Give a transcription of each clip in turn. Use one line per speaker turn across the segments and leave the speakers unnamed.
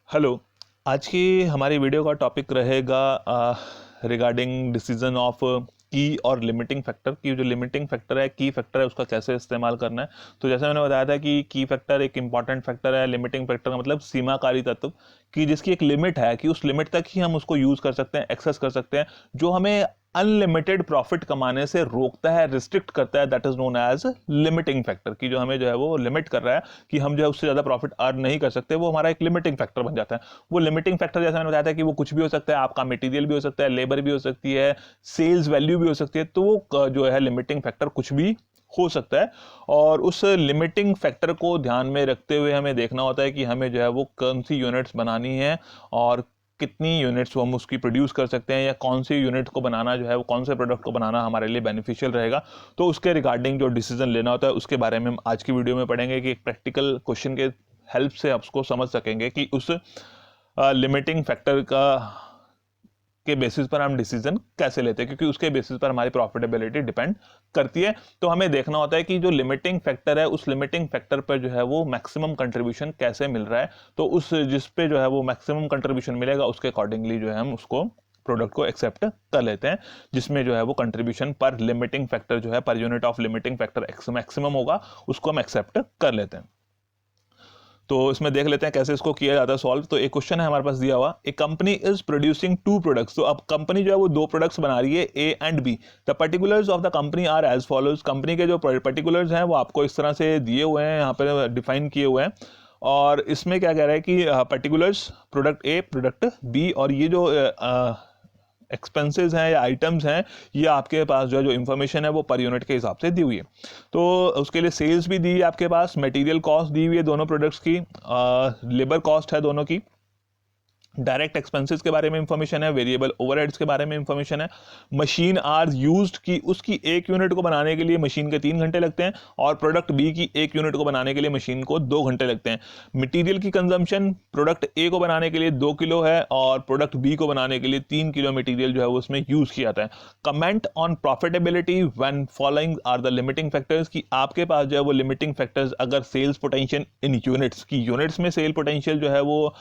Hello. आज की हमारी वीडियो का टॉपिक रहेगा रिगार्डिंग डिसीजन ऑफ की और लिमिटिंग फैक्टर की। जो लिमिटिंग फैक्टर है, की फैक्टर है, उसका कैसे इस्तेमाल करना है। तो जैसे मैंने बताया था कि की फैक्टर एक इंपॉर्टेंट फैक्टर है। लिमिटिंग फैक्टर का मतलब सीमाकारी तत्व, कि जिसकी एक लिमिट है, कि उस लिमिट तक ही हम उसको यूज़ कर सकते हैं, एक्सेस कर सकते हैं, जो हमें अनलिमिटेड प्रॉफिट कमाने से रोकता है, रिस्ट्रिक्ट करता है। That is known as limiting factor, की जो हमें जो है वो लिमिट कर रहा है कि हम जो है उससे ज़्यादा प्रॉफिट अर्न नहीं कर सकते, वो हमारा एक लिमिटिंग फैक्टर बन जाता है। वो लिमिटिंग फैक्टर जैसे मैंने बताया था कि वो कुछ भी हो सकता है, आपका मटेरियल भी हो सकता है, लेबर भी हो सकती है, सेल्स वैल्यू भी हो सकती है। तो वो जो है लिमिटिंग फैक्टर कुछ भी हो सकता है। और उस लिमिटिंग फैक्टर को ध्यान में रखते हुए हमें देखना होता है कि हमें जो है वो कौन सी यूनिट्स बनानी है और कितनी यूनिट्स हम उसकी प्रोड्यूस कर सकते हैं, या कौन सी यूनिट को बनाना जो है वो, कौन से प्रोडक्ट को बनाना हमारे लिए बेनिफिशियल रहेगा। तो उसके रिगार्डिंग जो डिसीजन लेना होता है उसके बारे में हम आज की वीडियो में पढ़ेंगे, कि एक प्रैक्टिकल क्वेश्चन के हेल्प से आप उसको समझ सकेंगे कि उस लिमिटिंग फैक्टर का के बेसिस पर हम डिसीजन कैसे लेते हैं, क्योंकि उसके बेसिस पर हमारी प्रॉफिटेबिलिटी डिपेंड करती है। तो हमें देखना होता है कि जो लिमिटिंग फैक्टर है, उस लिमिटिंग फैक्टर पर जो है वो मैक्सिमम कंट्रीब्यूशन कैसे मिल रहा है। तो उस जिस पे जो है वो मैक्सिमम कंट्रीब्यूशन मिलेगा, उसके अकॉर्डिंगली जो है हम उसको प्रोडक्ट को एक्सेप्ट कर लेते हैं, जिसमें जो है वो कंट्रीब्यूशन पर लिमिटिंग फैक्टर जो है, पर unit of limiting factor maximum होगा, उसको हम एक्सेप्ट कर लेते हैं। तो इसमें देख लेते हैं कैसे इसको किया जाता है सॉल्व। तो एक क्वेश्चन है हमारे पास दिया हुआ, a company is producing two products. तो अब कंपनी जो है वो दो प्रोडक्ट्स बना रही है, A and B. The particulars of the company are as follows. Company के जो पर्टिकुलर्स हैं वो आपको इस तरह से दिए हुए हैं, यहाँ पे डिफाइन किए हुए हैं। और इसमें क्या कह रहा है कि particulars product A, product B, और ये जो एक्सपेंसेस हैं या आइटम्स हैं, ये आपके पास जो इन्फॉर्मेशन है वो पर यूनिट के हिसाब से दी हुई है। तो उसके लिए सेल्स भी दी है आपके पास, मटेरियल कॉस्ट दी हुई है दोनों प्रोडक्ट्स की, लेबर कॉस्ट है दोनों की, डायरेक्ट एक्सपेंसेस के बारे में इंफॉर्मेशन है, वेरिएबल ओवरहेड्स के बारे में इंफॉर्मेशन है, मशीन आर यूज्ड की उसकी एक यूनिट को बनाने के लिए मशीन के 3 घंटे लगते हैं, और प्रोडक्ट बी की एक यूनिट को बनाने के लिए मशीन को 2 घंटे लगते हैं। मटेरियल की कंजम्पशन प्रोडक्ट ए को बनाने के लिए 2 किलो है, और प्रोडक्ट बी को बनाने के लिए 3 किलो मटेरियल जो है वो उसमें यूज किया जाता है। Comment on profitability when following are the limiting factors, की आपके पास जो है वो लिमिटिंग फैक्टर्स अगर सेल्स पोटेंशियल इन यूनिट्स की, यूनिट्स में सेल पोटेंशियल जो है वो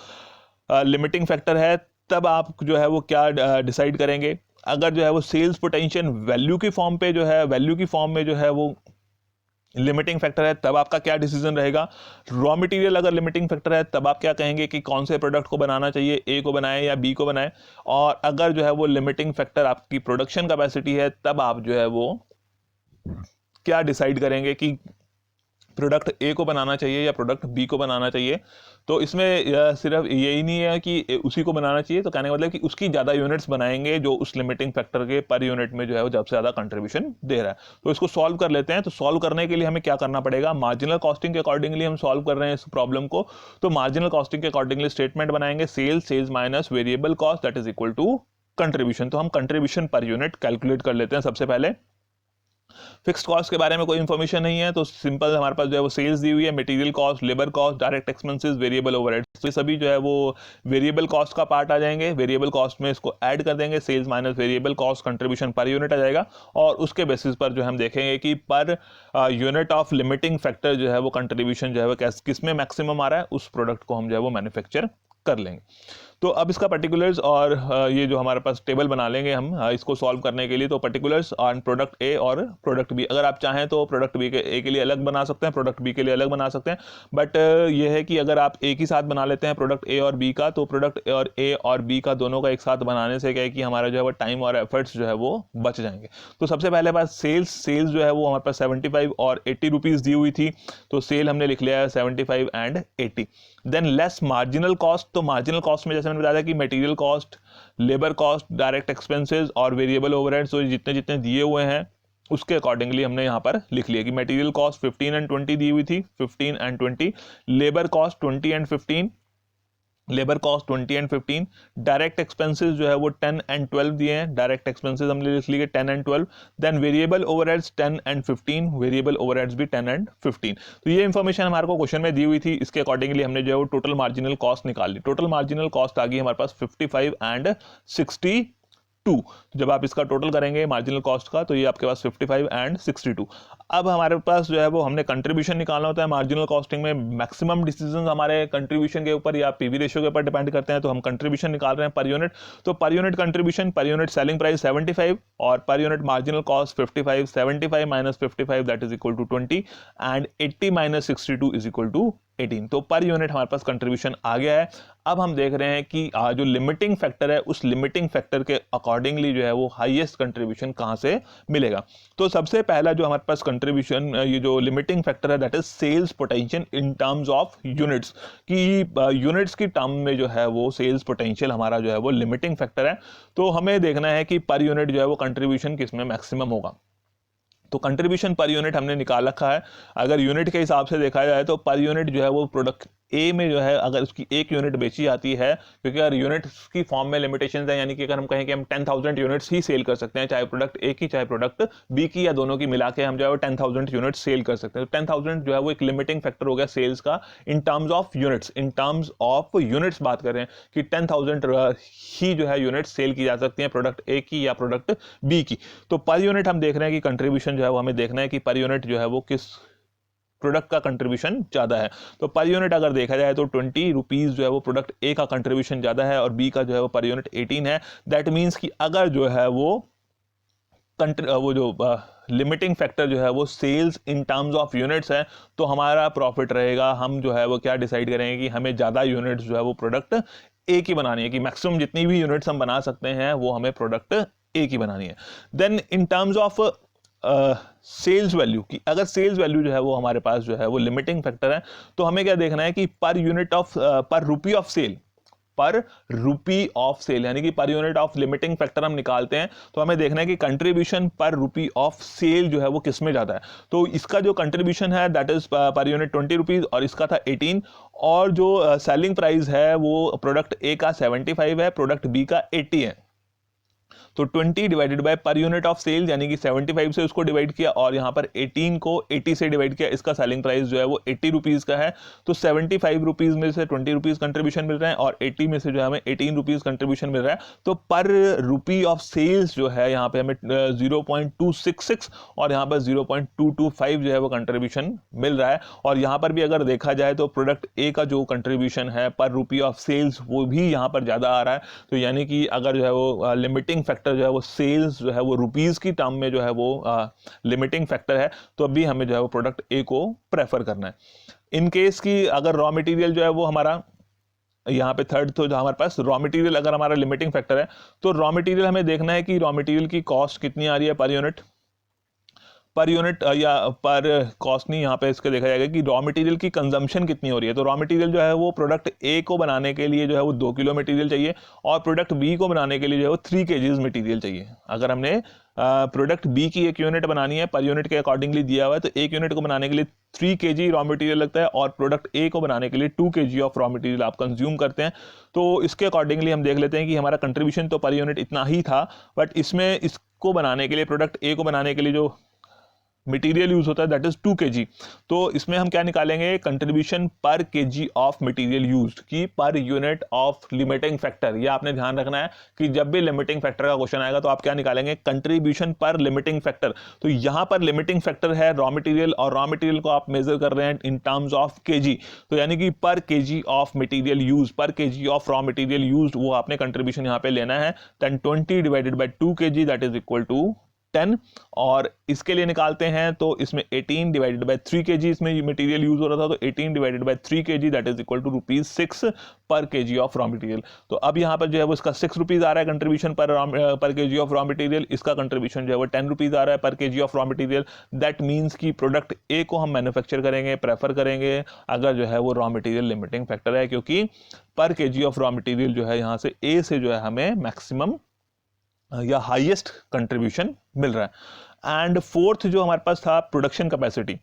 लिमिटिंग फैक्टर है, तब आप जो है वो क्या डिसाइड करेंगे। अगर जो है वो सेल्स पोटेंशियल वैल्यू की फॉर्म पे जो है, वैल्यू की फॉर्म में जो है वो लिमिटिंग फैक्टर है, तब आपका क्या डिसीजन रहेगा। रॉ मटेरियल अगर लिमिटिंग फैक्टर है, तब आप क्या कहेंगे कि कौन से प्रोडक्ट को बनाना चाहिए, ए को बनाए या बी को बनाए। और अगर जो है वो लिमिटिंग फैक्टर आपकी प्रोडक्शन कैपेसिटी है, तब आप जो है वो क्या डिसाइड करेंगे कि प्रोडक्ट ए को बनाना चाहिए या प्रोडक्ट बी को बनाना चाहिए। तो इसमें सिर्फ यही नहीं है कि उसी को बनाना चाहिए, तो कहने का मतलब कि उसकी ज़्यादा यूनिट्स बनाएंगे जो उस लिमिटिंग फैक्टर के पर यूनिट में जो है वो सबसे ज़्यादा कंट्रीब्यूशन दे रहा है। तो इसको सॉल्व कर लेते हैं। तो सॉल्व करने के लिए हमें क्या करना पड़ेगा, मार्जिनल कॉस्टिंग के अकॉर्डिंगली हम सॉल्व कर रहे हैं इस प्रॉब्लम को। तो मार्जिनल कॉस्टिंग के अकॉर्डिंगली स्टेटमेंट बनाएंगे, sales minus variable cost that is equal to contribution. तो हम कंट्रीब्यूशन पर यूनिट कैलकुलेट कर लेते हैं सबसे पहले। फिक्स्ड कॉस्ट के बारे में कोई इंफॉर्मेशन नहीं है, तो सिंपल हमारे पास जो है वो सेल्स दी हुई है, material cost, labour cost, direct expenses, variable overhead. तो ये सभी जो है वो वेरिएबल कॉस्ट का पार्ट आ जाएंगे। वेरिएबल कॉस्ट में इसको ऐड कर देंगे, sales minus variable cost, contribution per unit आ जाएगा। और उसके बेसिस पर जो हम देखेंगे कि पर यूनिट ऑफ लिमिटिंग फैक्टर जो है वो कंट्रीब्यूशन जो है वो किस में मैक्सिमम आ रहा है, उस प्रोडक्ट को हम जो है वो मैन्युफैक्चर कर लेंगे। तो अब इसका पर्टिकुलर्स और ये जो हमारे पास टेबल बना लेंगे हम इसको सॉल्व करने के लिए। तो पर्टिकुलर्स ऑन प्रोडक्ट ए और प्रोडक्ट बी, अगर आप चाहें तो प्रोडक्ट बी के ए के लिए अलग बना सकते हैं, प्रोडक्ट बी के लिए अलग बना सकते हैं। बट ये है कि अगर आप एक ही साथ बना लेते हैं प्रोडक्ट ए और बी का, तो प्रोडक्ट और ए और बी का दोनों का एक साथ बनाने से क्या है कि हमारा जो है वो टाइम और एफर्ट्स जो है वो बच जाएंगे। तो सबसे पहले पास सेल्स जो है वो हमारे पास 75 और 80 रुपीज़ दी हुई थी, तो सेल हमने लिख लिया है 75 and 80। Than less marginal cost. तो मार्जिनल कॉस्ट में जैसे मैंने बताया कि material cost, labour cost, direct expenses और वेरिएबल ओवरहेड्स, तो जितने जितने दिए हुए हैं उसके अकॉर्डिंगली हमने यहाँ पर लिख लिया कि मटेरियल कॉस्ट 15 एंड 20 दी हुई थी, 15 and 20, labour cost 20 and 15, labour cost 20 and 15, direct expenses जो है वो 10 एंड 12 दिए हैं, डायरेक्ट एक्सपेंसेस हमने लिख लिए 10 and 12। Then variable overheads 10 and 15, variable overheads भी 10 एंड 15। तो ये इंफॉर्मेशन हमारे को क्वेश्चन में दी हुई थी, इसके अकॉर्डिंगली हमने जो है वो टोटल मार्जिनल कॉस्ट निकाल ली। टोटल मार्जिनल कॉस्ट आ गई हमारे पास 55 एंड 62। तो जब आप इसका टोटल करेंगे मार्जिनल कॉस्ट का, तो ये आपके पास 55 एंड 62। अब हमारे पास जो है वो हमने कंट्रीब्यूशन निकालना होता है मार्जिनल कॉस्टिंग में। मैक्सिमम डिसीजन हमारे कंट्रीब्यूशन के ऊपर या पीवी रेशियो के ऊपर डिपेंड करते हैं, तो हम कंट्रीब्यूशन निकाल रहे हैं पर यूनिट। तो per unit contribution, per unit selling price 75 और per unit marginal cost 55, 75 minus 55 that is equal to 20 and 80 minus 62 is equal to 18। तो पर यूनिट हमारे पास कंट्रीब्यूशन आ गया है। अब हम देख रहे हैं कि जो लिमिटिंग फैक्टर है उस लिमिटिंग फैक्टर के अकॉर्डिंगली जो है वो हाईएस्ट कंट्रीब्यूशन कहां से मिलेगा। तो सबसे पहला जो हमारे पास कंट्रीब्यूशन ये जो लिमिटिंग फैक्टर है that is sales potential in terms of units, कि यूनिट्स की टर्म में जो है वो सेल्स पोटेंशियल हमारा जो है वो लिमिटिंग फैक्टर है। तो हमें देखना है कि पर यूनिट जो है वो कंट्रीब्यूशन किसमें मैक्सिमम होगा। तो कंट्रीब्यूशन पर यूनिट हमने निकाल रखा है। अगर यूनिट के हिसाब से देखा जाए तो पर यूनिट जो है वो प्रोडक्ट ए में जो है अगर उसकी एक यूनिट बेची जाती है, क्योंकि अगर यूनिट्स की फॉर्म में लिमिटेशंस है, यानी कि अगर हम कहें कि हम 10,000 यूनिट्स ही सेल कर सकते हैं, चाहे प्रोडक्ट ए की चाहे प्रोडक्ट बी की या दोनों की मिला के हम जो है वो 10,000 यूनिट्स सेल कर सकते हैं। तो 10,000 जो है वो एक लिमिटिंग फैक्टर हो गया सेल्स का इन terms of units. In terms of units बात करें कि 10,000 ही जो है यूनिट्स सेल की जा सकती हैं प्रोडक्ट ए की या प्रोडक्ट बी की। तो पर यूनिट हम देख रहे हैं कि कंट्रीब्यूशन जो है वो हमें देखना है कि पर यूनिट जो है वो किस प्रोडक्ट का कंट्रीब्यूशन ज्यादा है। तो पर यूनिट अगर देखा जाए तो 20 रुपीज जो है वो प्रोडक्ट ए का कंट्रीब्यूशन ज्यादा है और बी का जो है वो पर यूनिट 18 है। दैट मीन्स कि अगर जो है वो जो लिमिटिंग फैक्टर जो है वो sales in terms of units है तो हमारा प्रॉफिट रहेगा। हम जो है वो क्या डिसाइड करेंगे कि हमें ज़्यादा यूनिट्स जो है वो प्रोडक्ट ए की बनानी है, कि मैक्सिमम जितनी भी यूनिट्स हम बना सकते हैं वो हमें प्रोडक्ट ए की बनानी है। Then in terms of sales value, कि अगर सेल्स वैल्यू जो है वो हमारे पास जो है वो लिमिटिंग फैक्टर है तो हमें क्या देखना है कि पर यूनिट ऑफ पर रुपी ऑफ सेल, पर रुपी ऑफ सेल यानी कि पर यूनिट ऑफ लिमिटिंग फैक्टर हम निकालते हैं तो हमें देखना है कि कंट्रीब्यूशन पर रुपी ऑफ सेल जो है वो किस में ज्यादा है। तो इसका जो कंट्रीब्यूशन है that is per unit 20 rupees और इसका था 18, और जो सेलिंग प्राइस है वो प्रोडक्ट ए का 75 है, प्रोडक्ट बी का 80 है। तो 20 divided by per unit of sale यानी कि 75 से उसको डिवाइड किया और यहाँ पर 18 को 80 से डिवाइड किया, इसका सेलिंग प्राइस जो है वो 80 रुपीज का है। तो 75 रुपीज में से 20 रुपीज कंट्रीब्यूशन मिल रहा है और 80 में से जो है हमें 18 रुपीज कंट्रीब्यूशन मिल रहा है। तो पर रुपी ऑफ सेल्स जो है यहाँ पे हमें 0.266 और यहाँ पर 0.225 जो है वो कंट्रीब्यूशन मिल रहा है। और यहाँ पर भी अगर देखा जाए तो प्रोडक्ट ए का जो कंट्रीब्यूशन है पर रुपी ऑफ सेल्स वो भी यहाँ पर ज्यादा आ रहा है। तो यानी कि अगर जो है वो लिमिटिंग फैक्टर जो है वो सेल्स जो है वो रुपीस की टर्म में जो है वो लिमिटिंग फैक्टर है तो अभी हमें जो है वो प्रोडक्ट ए को प्रेफर करना है। इन केस की अगर रॉ मटेरियल जो है वो हमारा यहाँ पे थर्ड, तो हमारे पास रॉ मटेरियल अगर हमारा लिमिटिंग फैक्टर है तो रॉ मटेरियल हमें देखना है कि रॉ मटेरियल की कॉस्ट कितनी आ रही है पर यूनिट या पर कॉस्ट नहीं, यहाँ पे इसके देखा जाएगा कि रॉ मटेरियल की कंजम्पशन कितनी हो रही है। तो रॉ मटेरियल जो है वो प्रोडक्ट ए को बनाने के लिए जो है वो 2 किलो मटेरियल चाहिए और प्रोडक्ट बी को बनाने के लिए जो है वो 3 kgs मटेरियल चाहिए। अगर हमने प्रोडक्ट बी की एक यूनिट बनानी है पर यूनिट के अकॉर्डिंगली दिया हुआ है तो एक यूनिट को बनाने के लिए 3 kg रॉ मटेरियल लगता है और प्रोडक्ट ए को बनाने के लिए 2 kg ऑफ रॉ मटेरियल आप कंज्यूम करते हैं। तो इसके अकॉर्डिंगली हम देख लेते हैं कि हमारा कंट्रीब्यूशन तो पर यूनिट इतना ही था, बट इसमें इसको बनाने के लिए प्रोडक्ट ए को बनाने के लिए जो मटेरियल यूज होता है दैट इज 2 kg। तो इसमें हम क्या निकालेंगे कंट्रीब्यूशन पर kg ऑफ मटेरियल यूज्ड की पर यूनिट ऑफ लिमिटिंग फैक्टर। ये आपने ध्यान रखना है कि जब भी लिमिटिंग फैक्टर का क्वेश्चन आएगा तो आप क्या निकालेंगे कंट्रीब्यूशन पर लिमिटिंग फैक्टर। तो यहां पर लिमिटिंग फैक्टर है रॉ मटेरियल और रॉ मटेरियल को आप मेजर कर रहे हैं इन टर्म्स ऑफ kg, तो यानी कि per kg of material use, per kg of raw material used वो आपने कंट्रीब्यूशन यहां पे लेना है। देन 20 divided by 2 kg that is equal to 10 और इसके लिए निकालते हैं तो इसमें 18 डिवाइडेड बाय 3 kg इसमें मटेरियल यूज हो रहा था तो 18 divided by 3 kg that is equal to ₹6 per kg of raw material. तो अब यहाँ पर जो है वो इसका 6 रुपीज आ रहा है कंट्रीब्यूशन पर kg ऑफ रॉ मटेरियल, इसका कंट्रीब्यूशन जो है वो 10 रुपीज आ रहा है पर kg of raw material. That means कि प्रोडक्ट ए को हम मैन्युफैक्चर करेंगे, प्रेफर करेंगे अगर जो है वो रॉ मटेरियल लिमिटिंग फैक्टर है, क्योंकि पर kg ऑफ रॉ मटेरियल जो है यहाँ से ए से जो है हमें मैक्सिमम या हाईएस्ट कंट्रीब्यूशन मिल रहा है। एंड फोर्थ जो हमारे पास था प्रोडक्शन कैपेसिटी।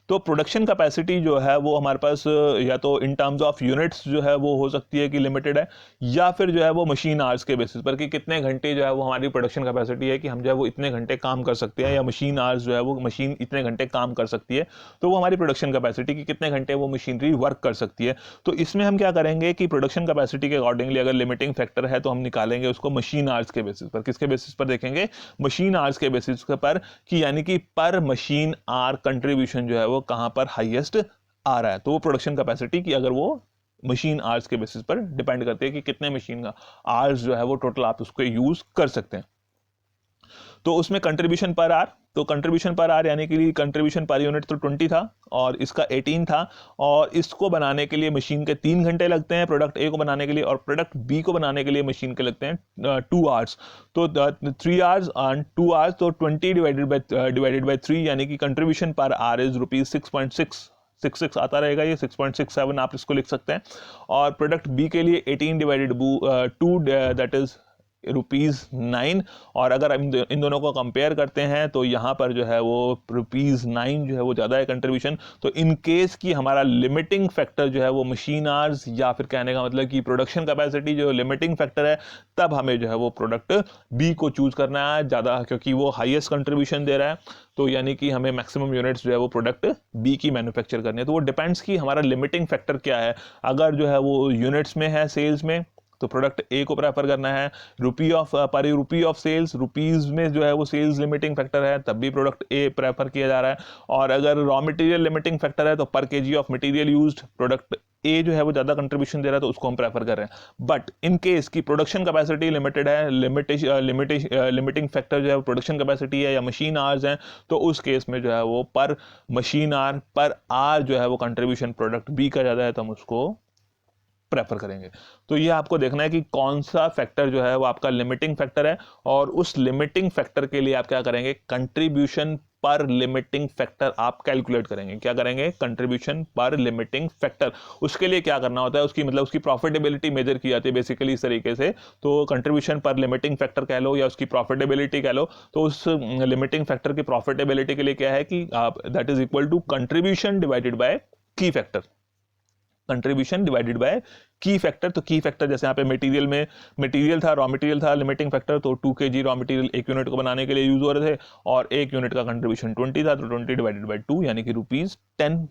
तो प्रोडक्शन कैपेसिटी जो है वो हमारे पास या तो इन टर्म्स ऑफ यूनिट्स जो है वो हो सकती है कि लिमिटेड है, या फिर जो है वो मशीन आवर्स के बेसिस पर कि कितने घंटे जो है वो हमारी प्रोडक्शन कैपेसिटी है कि हम जो है वो इतने घंटे काम कर सकते हैं, या मशीन आवर्स जो है वो मशीन इतने घंटे काम कर सकती है, तो वो हमारी प्रोडक्शन कैपेसिटी की कितने घंटे वो मशीनरी वर्क कर सकती है। तो इसमें हम क्या करेंगे कि प्रोडक्शन कैपेसिटी के अकॉर्डिंगली अगर लिमिटिंग फैक्टर है तो हम निकालेंगे उसको मशीन आवर्स के बेसिस पर। किसके बेसिस पर देखेंगे? मशीन आवर्स के बेसिस पर कि यानी कि पर मशीन आर कंट्रीब्यूशन जो है वो कहाँ पर हाईएस्ट आ रहा है। तो वो प्रोडक्शन कैपेसिटी की अगर वो मशीन आवर्स के बेसिस पर डिपेंड करती है कि कितने मशीन का आवर्स जो है वो टोटल आप उसको यूज कर सकते हैं। तो उसमें कंट्रीब्यूशन पर आर, तो कंट्रीब्यूशन पर आर यानी कि कंट्रीब्यूशन पर यूनिट तो 20 था और इसका 18 था, और इसको बनाने के लिए मशीन के 3 घंटे लगते हैं प्रोडक्ट ए को बनाने के लिए, और प्रोडक्ट बी को बनाने के लिए मशीन के लगते हैं 2 आवर्स। तो 3 आवर्स एंड 2 आवर्स, तो 20 डिवाइडेड बाय 3 यानी कि कंट्रीब्यूशन पर आर इज ₹6.66 आता रहेगा, ये 6.67 आप इसको लिख सकते हैं। और प्रोडक्ट बी के लिए 18 डिवाइडेड 2 दैट इज ₹9। और अगर इन दोनों को कंपेयर करते हैं तो यहाँ पर जो है वो ₹9 जो है वो ज़्यादा है कंट्रीब्यूशन। तो इन केस की हमारा लिमिटिंग फैक्टर जो है वो मशीन आवर्स, या फिर कहने का मतलब कि प्रोडक्शन कैपेसिटी जो लिमिटिंग फैक्टर है, तब हमें जो है वो प्रोडक्ट बी को चूज करना है ज़्यादा, क्योंकि वो हाईएस्ट कंट्रीब्यूशन दे रहा है। तो यानी कि हमें मैक्सिमम यूनिट्स जो है वो प्रोडक्ट बी की मैन्युफैक्चर करनी है। तो वो डिपेंड्स कि हमारा लिमिटिंग फैक्टर क्या है। अगर जो है वो यूनिट्स में है, सेल्स में, तो प्रोडक्ट ए को प्रेफर करना है। रुपी ऑफ सेल्स, रुपीज में जो है वो सेल्स लिमिटिंग फैक्टर है, तब भी प्रोडक्ट ए प्रेफर किया जा रहा है। और अगर रॉ मटेरियल लिमिटिंग फैक्टर है तो पर KG of material used, product ए जो है वो ज्यादा कंट्रीब्यूशन दे रहा है तो उसको हम प्रेफर कर रहे हैं। बट इन केस की प्रोडक्शन कैपेसिटी लिमिटेड है, लिमिटिंग फैक्टर जो है प्रोडक्शन कैपेसिटी है या मशीन आवर्स हैं, तो उस केस में जो है वो पर मशीन आवर पर आर जो है वो कंट्रीब्यूशन प्रोडक्ट बी का ज्यादा है, तो हम उसको प्रेफर करेंगे। तो ये आपको देखना है कि कौन सा फैक्टर जो है वो आपका लिमिटिंग फैक्टर है, और उस लिमिटिंग फैक्टर के लिए आप क्या करेंगे, कंट्रीब्यूशन पर लिमिटिंग फैक्टर आप कैलकुलेट करेंगे। क्या करेंगे, कंट्रीब्यूशन पर लिमिटिंग फैक्टर। उसके लिए क्या करना होता है, उसकी मतलब उसकी प्रॉफिटेबिलिटी मेजर की जाती है बेसिकली इस तरीके से। तो कंट्रीब्यूशन पर लिमिटिंग फैक्टर कह लो या उसकी प्रॉफिटेबिलिटी कह लो, तो उस लिमिटिंग फैक्टर की प्रॉफिटेबिलिटी के लिए क्या है कि that is equal to contribution divided by key factor. Contribution divided by key factor. तो की फैक्टर जैसे यहाँ पे मटेरियल था, रॉ मटेरियल था, लिमिटिंग फैक्टर तो 2 kg रॉ मटेरियल एक यूनिट को बनाने के लिए यूज हो रहे थे, और एक यूनिट का कंट्रीब्यूशन 20 था, तो 20 डिवाइडेड बाय 2 यानी कि ₹10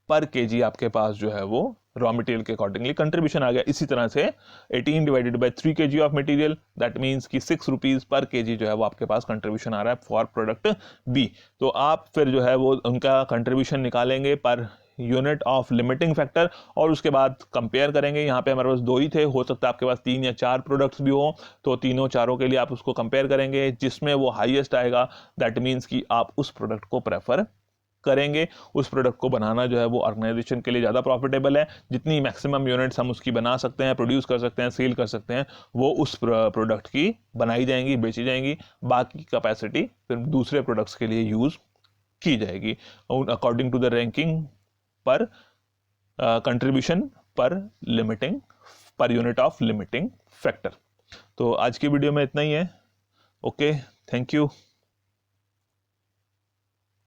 पर केजी आपके पास जो है वो रॉ मटेरियल के अकॉर्डिंगली कंट्रीब्यूशन आ गया। इसी तरह से 18 divided by 3 kg of material, that means कि ₹6 पर केजी जो है वो आपके पास कंट्रीब्यूशन आ रहा है फॉर प्रोडक्ट बी। तो आप फिर जो है वो उनका कंट्रीब्यूशन निकालेंगे पर यूनिट ऑफ लिमिटिंग फैक्टर, और उसके बाद कंपेयर करेंगे। यहाँ पे हमारे पास 2 ही थे, हो सकता है आपके पास 3 या 4 प्रोडक्ट्स भी हो, तो तीनों चारों के लिए आप उसको कंपेयर करेंगे, जिसमें वो हाईएस्ट आएगा दैट मीन्स कि आप उस प्रोडक्ट को प्रेफर करेंगे। उस प्रोडक्ट को बनाना जो है वो ऑर्गेनाइजेशन के लिए ज़्यादा प्रॉफिटेबल है। जितनी मैक्सिमम यूनिट्स हम उसकी बना सकते हैं, प्रोड्यूस कर सकते हैं, सेल कर सकते हैं, वो उस प्रोडक्ट की बनाई जाएंगी, बेची जाएंगी। बाकी कैपेसिटी फिर दूसरे प्रोडक्ट्स के लिए यूज़ की जाएगी अकॉर्डिंग टू द रैंकिंग पर contribution per unit of limiting factor. तो आज की वीडियो में इतना ही है। Okay, thank you.